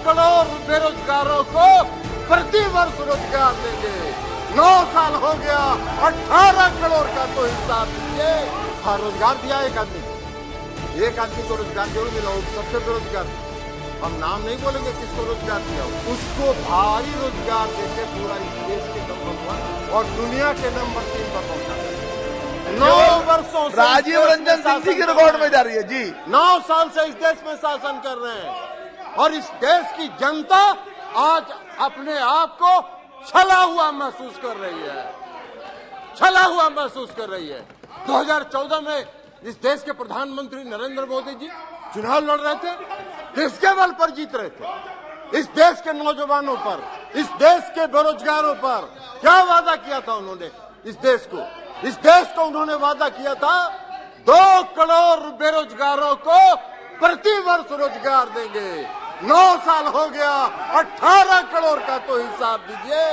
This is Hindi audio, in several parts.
करोड़ बेरोजगारों को प्रति वर्ष रोजगार देंगे। 9 साल हो गया, 18 करोड़ का तो हिसाब दीजिए। हाँ, रोजगार दिया एक आदमी को रोजगार जरूर मिला, सबसे बेरोजगार। हम नाम नहीं बोलेंगे किसको रोजगार दिया, उसको भारी रोजगार देके पूरा इस देश के नंबर 1 और दुनिया के नंबर 3 पर पहुंचा। 9 वर्षों से राजीव रंजन सिंह जी के रिकॉर्ड में जा रही है जी। 9 साल से इस देश में शासन कर रहे हैं और इस देश की जनता आज अपने आप को छला हुआ महसूस कर रही है, छला हुआ महसूस कर रही है। 2014 में इस देश के प्रधानमंत्री नरेंद्र मोदी जी चुनाव लड़ रहे थे, किसके बल पर जीत रहे थे? इस देश के नौजवानों पर, इस देश के बेरोजगारों पर क्या वादा किया था उन्होंने? इस देश को उन्होंने वादा किया था 2 करोड़ बेरोजगारों को प्रति वर्ष रोजगार देंगे। 9 साल हो गया, 18 करोड़ का तो हिसाब दीजिए।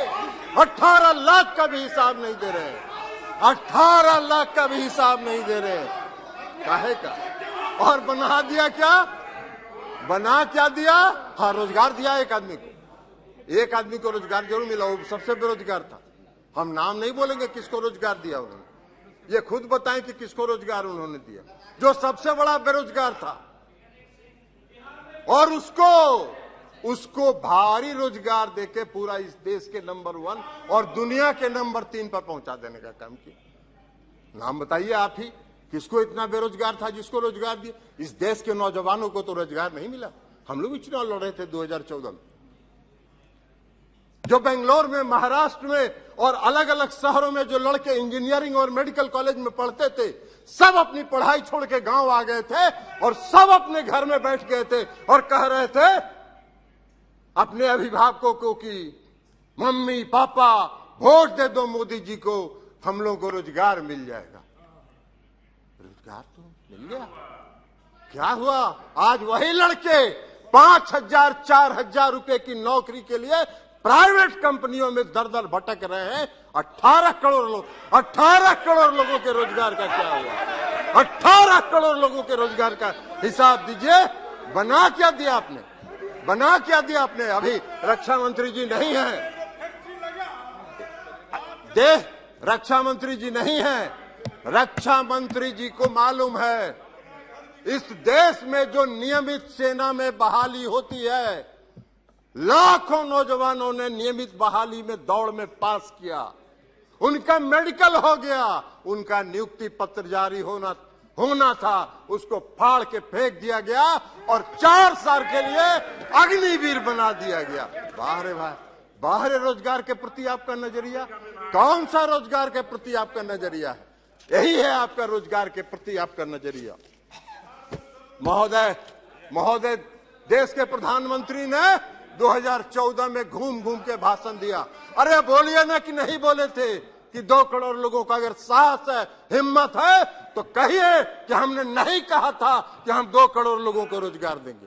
18 लाख का भी हिसाब नहीं दे रहे, 18 लाख का भी हिसाब नहीं दे रहे। काहे का? और बना दिया क्या? बना क्या दिया? हाँ, रोजगार दिया एक आदमी को रोजगार जरूर मिला, वो सबसे बेरोजगार था। हम नाम नहीं बोलेंगे किसको रोजगार दिया उन्होंने, ये खुद बताएं कि किसको रोजगार उन्होंने दिया, जो सबसे बड़ा बेरोजगार था। और उसको भारी रोजगार देके पूरा इस देश के नंबर 1 और दुनिया के नंबर 3 पर पहुंचा देने का काम किया। नाम बताइए आप ही, किसको इतना बेरोजगार था जिसको रोजगार दिया? इस देश के नौजवानों को तो रोजगार नहीं मिला। हम लोग भी चुनाव लड़ रहे थे 2014 में, जो बेंगलोर में, महाराष्ट्र में और अलग अलग शहरों में जो लड़के इंजीनियरिंग और मेडिकल कॉलेज में पढ़ते थे, सब अपनी पढ़ाई छोड़ के गांव आ गए थे और सब अपने घर में बैठ गए थे और कह रहे थे अपने अभिभावकों को कि मम्मी पापा वोट दे दो मोदी जी को, हम लोगों को रोजगार मिल जाएगा। रोजगार तो मिल गया, क्या हुआ? आज वही लड़के 5,000 4,000 रुपए की नौकरी के लिए प्राइवेट कंपनियों में दर-दर भटक रहे हैं। 18 करोड़ लोगों के रोजगार का क्या हुआ? 18 करोड़ लोगों के रोजगार का हिसाब दीजिए। बना क्या दिया आपने? अभी रक्षा मंत्री जी नहीं है, रक्षा मंत्री जी नहीं है। रक्षा मंत्री जी को मालूम है इस देश में जो नियमित सेना में बहाली होती है, लाखों नौजवानों ने नियमित बहाली में दौड़ में पास किया, उनका मेडिकल हो गया, उनका नियुक्ति पत्र जारी होना था, उसको फाड़ के फेंक दिया गया और 4 साल के लिए अग्निवीर बना दिया गया। बाहर रोजगार के प्रति आपका नजरिया कौन सा? रोजगार के प्रति आपका नजरिया है, यही है आपका रोजगार के प्रति आपका नजरिया। महोदय, देश के प्रधानमंत्री ने 2014 में घूम घूम के भाषण दिया। अरे बोलिए ना कि नहीं बोले थे कि 2 करोड़ लोगों का अगर साहस है, हिम्मत है तो कहिए कि हमने नहीं कहा था कि हम 2 करोड़ लोगों को रोजगार देंगे।